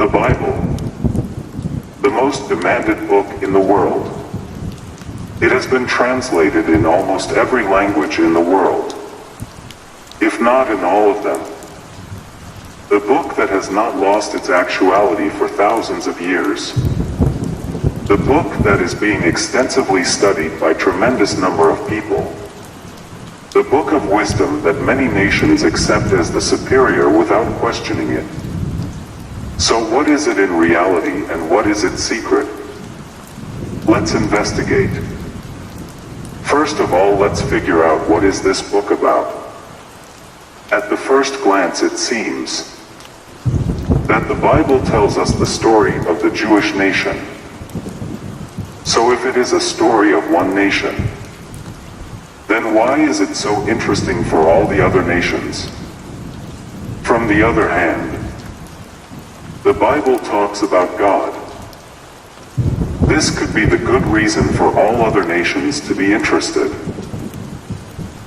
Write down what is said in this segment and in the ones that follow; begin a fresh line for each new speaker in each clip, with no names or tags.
The Bible, the most demanded book in the world. It has been translated in almost every language in the world, if not in all of them. The book that has not lost its actuality for thousands of years. The book that is being extensively studied by a tremendous number of people. The book of wisdom that many nations accept as the superior without questioning it. So what is it in reality and what is its secret? Let's investigate. First of all, let's figure out what is this book about. At the first glance it seems that the Bible tells us the story of the Jewish nation. So if it is a story of one nation, then why is it so interesting for all the other nations? From the other hand, the Bible talks about God. This could be the good reason for all other nations to be interested.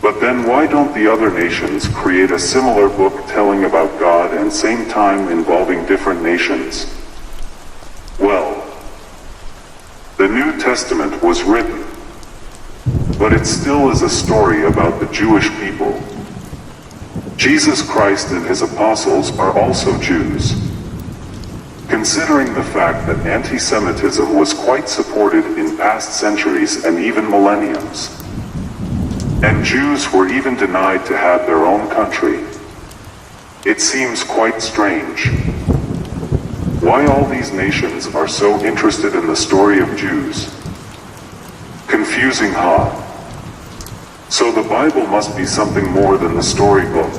But then why don't the other nations create a similar book telling about God and same time involving different nations? Well, the New Testament was written, but it still is a story about the Jewish people. Jesus Christ and his apostles are also Jews. Considering the fact that anti-Semitism was quite supported in past centuries and even millenniums, and Jews were even denied to have their own country, it seems quite strange why all these nations are so interested in the story of Jews. Confusing, huh? So the Bible must be something more than the storybook.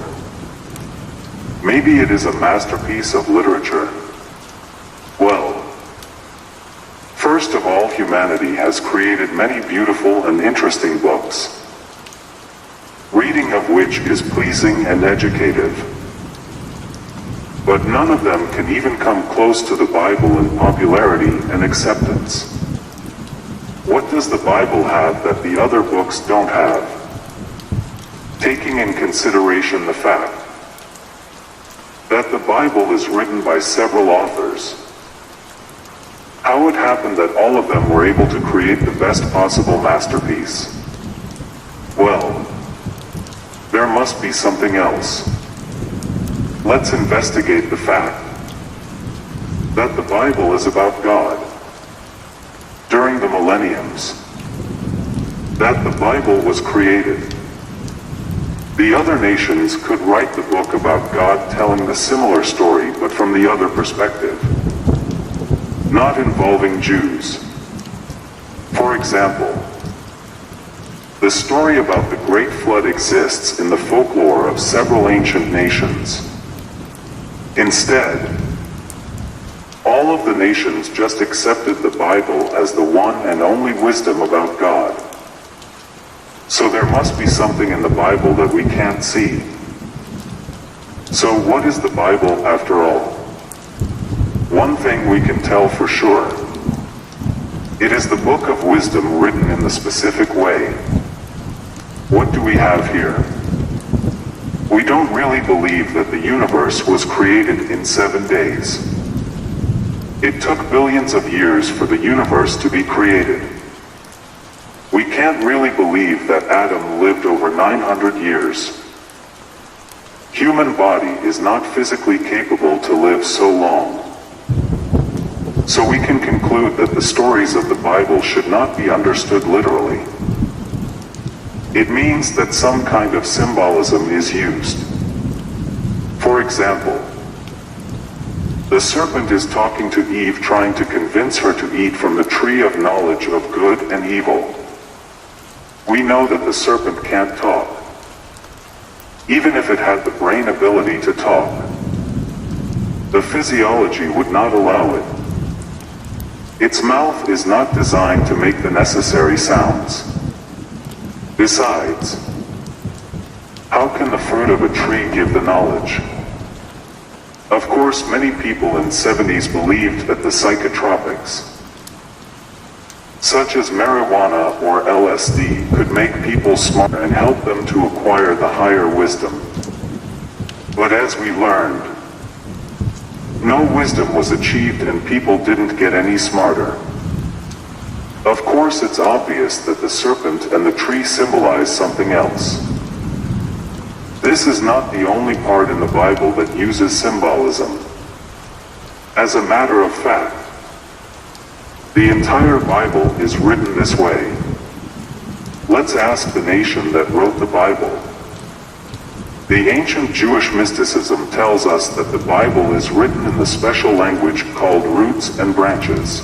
Maybe it is a masterpiece of literature. Well, first of all, humanity has created many beautiful and interesting books, reading of which is pleasing and educative. But none of them can even come close to the Bible in popularity and acceptance. What does the Bible have that the other books don't have? Taking in consideration the fact that the Bible is written by several authors, how it happened that all of them were able to create the best possible masterpiece? Well, there must be something else. Let's investigate the fact that the Bible is about God. During the millenniums, that the Bible was created. The other nations could write the book about God telling the similar story but from the other perspective, not involving Jews. For example, the story about the Great Flood exists in the folklore of several ancient nations. Instead, all of the nations just accepted the Bible as the one and only wisdom about God. So there must be something in the Bible that we can't see. So what is the Bible after all? One thing we can tell for sure. It is the book of wisdom written in the specific way. What do we have here? We don't really believe that the universe was created in 7 days. It took billions of years for the universe to be created. We can't really believe that Adam lived over 900 years. Human body is not physically capable to live so long. So we can conclude that the stories of the Bible should not be understood literally. It means that some kind of symbolism is used. For example, the serpent is talking to Eve, trying to convince her to eat from the tree of knowledge of good and evil. We know that the serpent can't talk. Even if it had the brain ability to talk, the physiology would not allow it. Its mouth is not designed to make the necessary sounds. Besides, how can the fruit of a tree give the knowledge? Of course, many people in the 70s believed that the psychotropics, such as marijuana or LSD, could make people smarter and help them to acquire the higher wisdom. But as we learned, No wisdom was achieved and people didn't get any smarter. Of course, it's obvious that the serpent and the tree symbolize something else. This is not the only part in the Bible that uses symbolism. As a matter of fact, the entire Bible is written this way. Let's ask the nation that wrote the Bible. The ancient Jewish mysticism tells us that the Bible is written in the special language called roots and branches.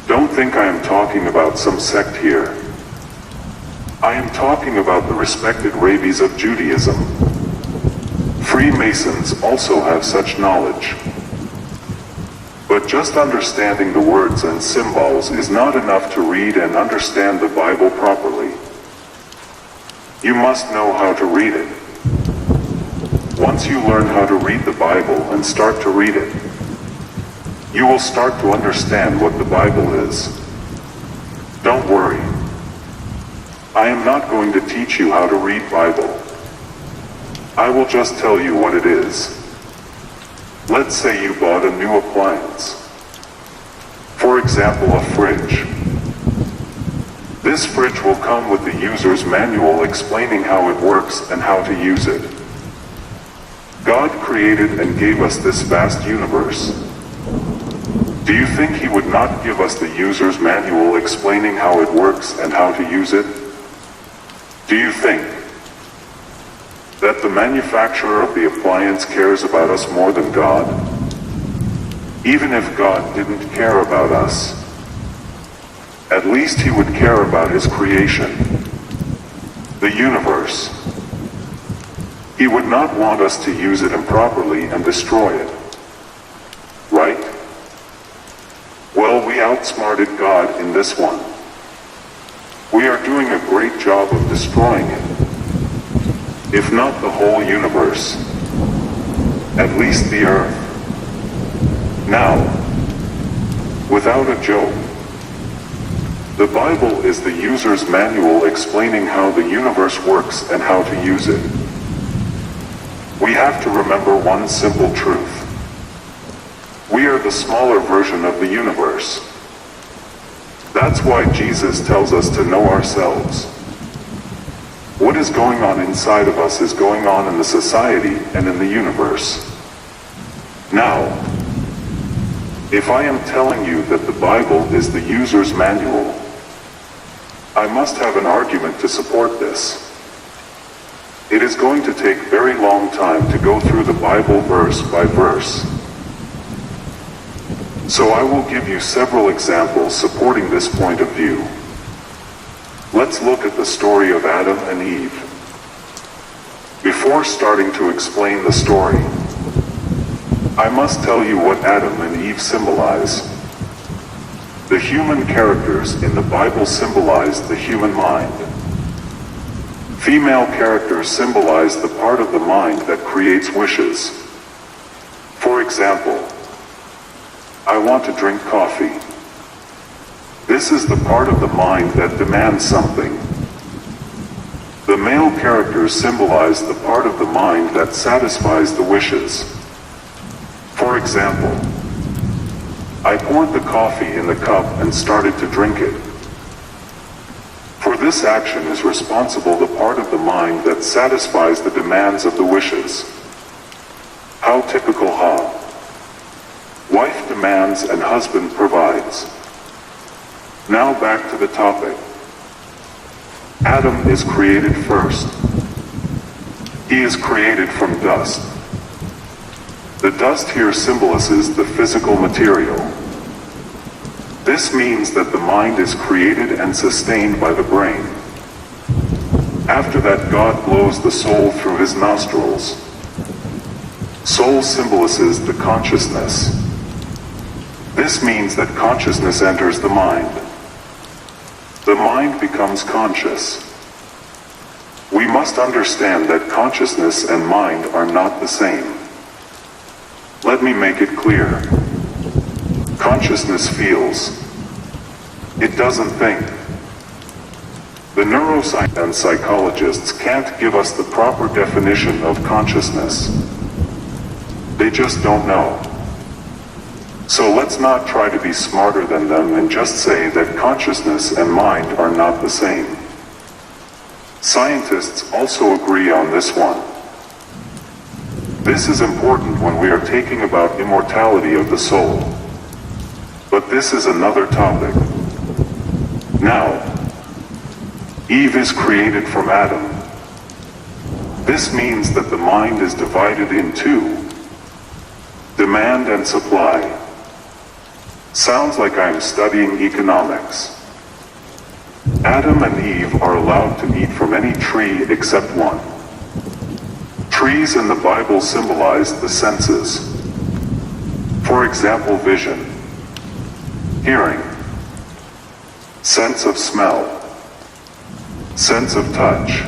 Don't think I am talking about some sect here. I am talking about the respected rabbis of Judaism. Freemasons also have such knowledge. But just understanding the words and symbols is not enough to read and understand the Bible properly. You must know how to read it. Once you learn how to read the Bible and start to read it, you will start to understand what the Bible is. Don't worry. I am not going to teach you how to read Bible. I will just tell you what it is. Let's say you bought a new appliance. For example, a fridge. This fridge will come with the user's manual explaining how it works and how to use it. God created and gave us this vast universe. Do you think He would not give us the user's manual explaining how it works and how to use it? Do you think that the manufacturer of the appliance cares about us more than God? Even if God didn't care about us, at least He would care about His creation, the universe. He would not want us to use it improperly and destroy it. Right? Well, we outsmarted God in this one. We are doing a great job of destroying it. If not the whole universe, at least the earth. Now, without a joke, the Bible is the user's manual explaining how the universe works and how to use it. We have to remember one simple truth. We are the smaller version of the universe. That's why Jesus tells us to know ourselves. What is going on inside of us is going on in the society and in the universe. Now, if I am telling you that the Bible is the user's manual, I must have an argument to support this. It is going to take very long time to go through the Bible verse by verse. So I will give you several examples supporting this point of view. Let's look at the story of Adam and Eve. Before starting to explain the story, I must tell you what Adam and Eve symbolize. The human characters in the Bible symbolize the human mind. Female characters symbolize the part of the mind that creates wishes. For example, I want to drink coffee. This is the part of the mind that demands something. The male characters symbolize the part of the mind that satisfies the wishes. For example, I poured the coffee in the cup and started to drink it. For this action is responsible the part of the mind that satisfies the demands of the wishes. How typical, huh? Wife demands and husband provides. Now back to the topic. Adam is created first. He is created from dust. The dust here symbolizes the physical material. This means that the mind is created and sustained by the brain. After that, God blows the soul through his nostrils. Soul symbolizes the consciousness. This means that consciousness enters the mind. The mind becomes conscious. We must understand that consciousness and mind are not the same. Let me make it clear. Consciousness feels. It doesn't think. The neuroscientists and psychologists can't give us the proper definition of consciousness. They just don't know. So let's not try to be smarter than them and just say that consciousness and mind are not the same. Scientists also agree on this one. This is important when we are talking about immortality of the soul. But this is another topic. Now, Eve is created from Adam. This means that the mind is divided in two: demand and supply. Sounds like I'm studying economics. Adam and Eve are allowed to eat from any tree except one. Trees in the Bible symbolize the senses. For example, vision, hearing, sense of smell, sense of touch,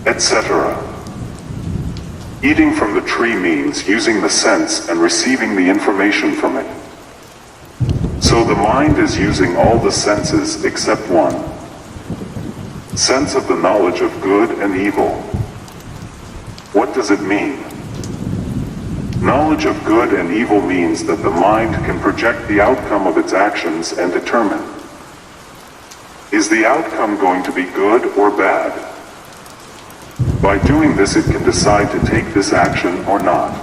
etc. Eating from the tree means using the sense and receiving the information from it. So the mind is using all the senses except one. Sense of the knowledge of good and evil. What does it mean? Knowledge of good and evil means that the mind can project the outcome of its actions and determine, is the outcome going to be good or bad? By doing this, it can decide to take this action or not.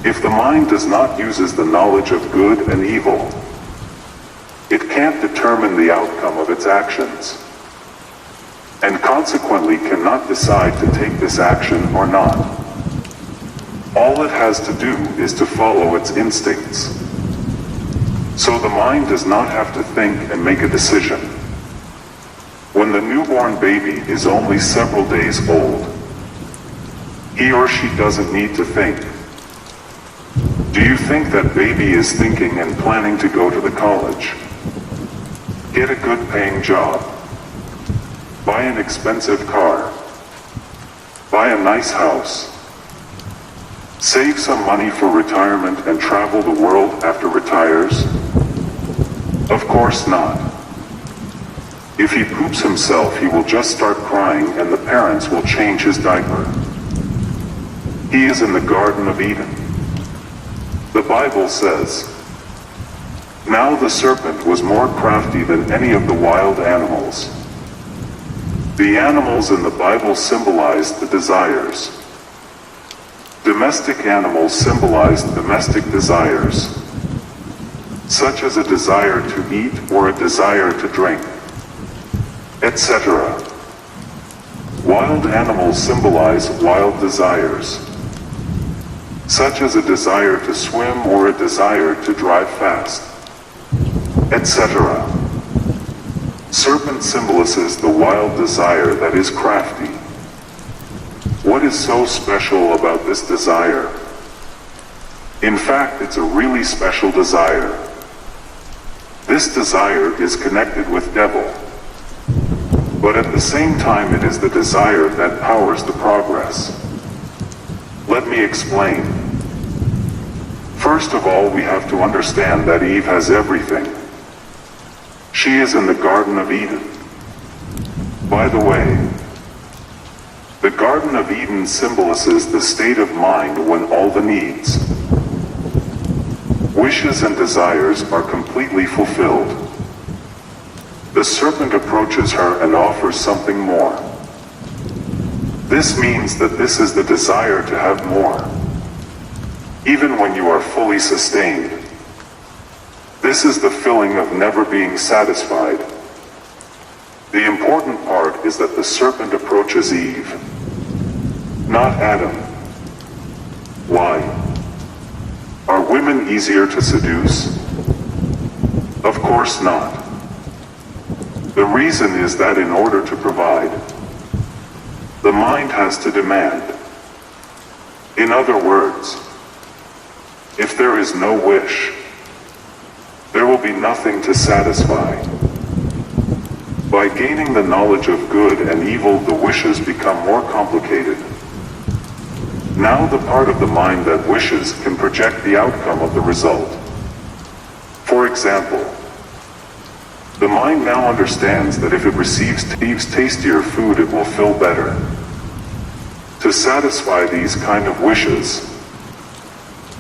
If the mind does not use the knowledge of good and evil, it can't determine the outcome of its actions, and consequently cannot decide to take this action or not. All it has to do is to follow its instincts. So the mind does not have to think and make a decision. When the newborn baby is only several days old, he or she doesn't need to think. Do you think that baby is thinking and planning to go to the college? Get a good paying job? Buy an expensive car? Buy a nice house? Save some money for retirement and travel the world after retires? Of course not. If he poops himself, he will just start crying and the parents will change his diaper. He is in the Garden of Eden. The Bible says, "Now the serpent was more crafty than any of the wild animals." The animals in the Bible symbolize the desires. Domestic animals symbolize domestic desires, such as a desire to eat or a desire to drink, etc. Wild animals symbolize wild desires, such as a desire to swim or a desire to drive fast, etc. Serpent symbolizes the wild desire that is crafty. What is so special about this desire? In fact, it's a really special desire. This desire is connected with devil, but at the same time it is the desire that powers the progress. Let me explain. First of all, we have to understand that Eve has everything. She is in the Garden of Eden. By the way, the Garden of Eden symbolizes the state of mind when all the needs, wishes and desires are completely fulfilled. The serpent approaches her and offers something more. This means that this is the desire to have more, even when you are fully sustained. This is the feeling of never being satisfied. The important part is that the serpent approaches Eve, not Adam. Why? Are women easier to seduce? Of course not. The reason is that in order to provide, the mind has to demand. In other words, if there is no wish, there will be nothing to satisfy. By gaining the knowledge of good and evil, the wishes become more complicated. Now the part of the mind that wishes can project the outcome of the result. For example, the mind now understands that if it receives tastier food, it will feel better. To satisfy these kind of wishes,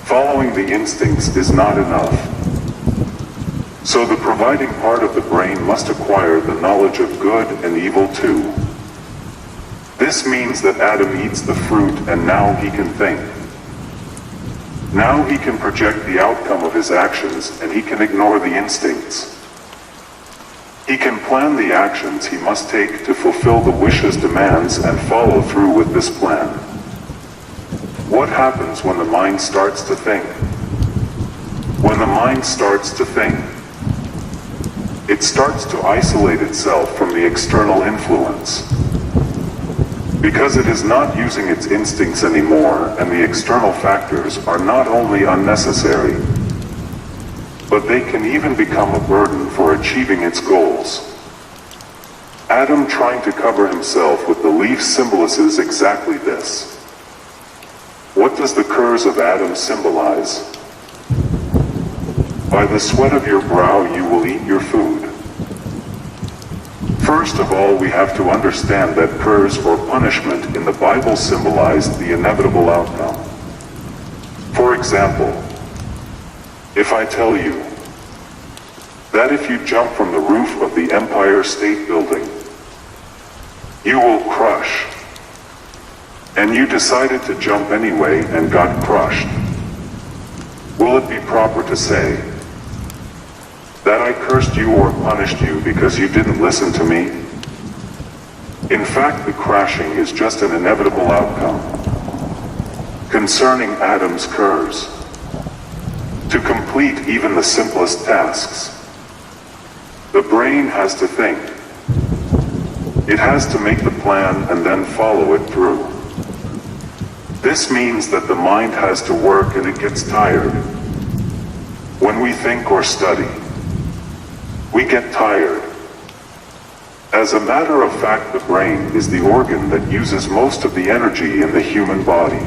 following the instincts is not enough. So the providing part of the brain must acquire the knowledge of good and evil too. This means that Adam eats the fruit and now he can think. Now he can project the outcome of his actions and he can ignore the instincts. He can plan the actions he must take to fulfill the wishes, demands, and follow through with this plan. What happens when the mind starts to think? When the mind starts to think, it starts to isolate itself from the external influence. Because it is not using its instincts anymore, and the external factors are not only unnecessary, but they can even become a burden for achieving its goals. Adam trying to cover himself with the leaf symbolizes exactly this. What does the curse of Adam symbolize? By the sweat of your brow you will eat your food. First of all, we have to understand that curse or punishment in the Bible symbolized the inevitable outcome. For example, if I tell you that if you jump from the roof of the Empire State Building, you will crush, and you decided to jump anyway and got crushed, will it be proper to say that I cursed you or punished you because you didn't listen to me? In fact, the crashing is just an inevitable outcome. Concerning Adam's curse, to complete even the simplest tasks, the brain has to think. It has to make the plan and then follow it through. This means that the mind has to work and it gets tired. When we think or study, we get tired. As a matter of fact, the brain is the organ that uses most of the energy in the human body.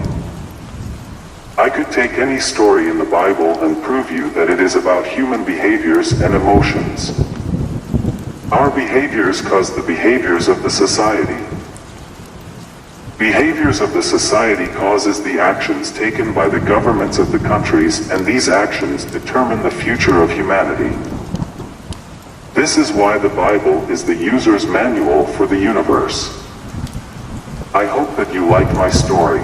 I could take any story in the Bible and prove you that it is about human behaviors and emotions. Our behaviors cause the behaviors of the society. Behaviors of the society causes the actions taken by the governments of the countries, and these actions determine the future of humanity. This is why the Bible is the user's manual for the universe. I hope that you liked my story.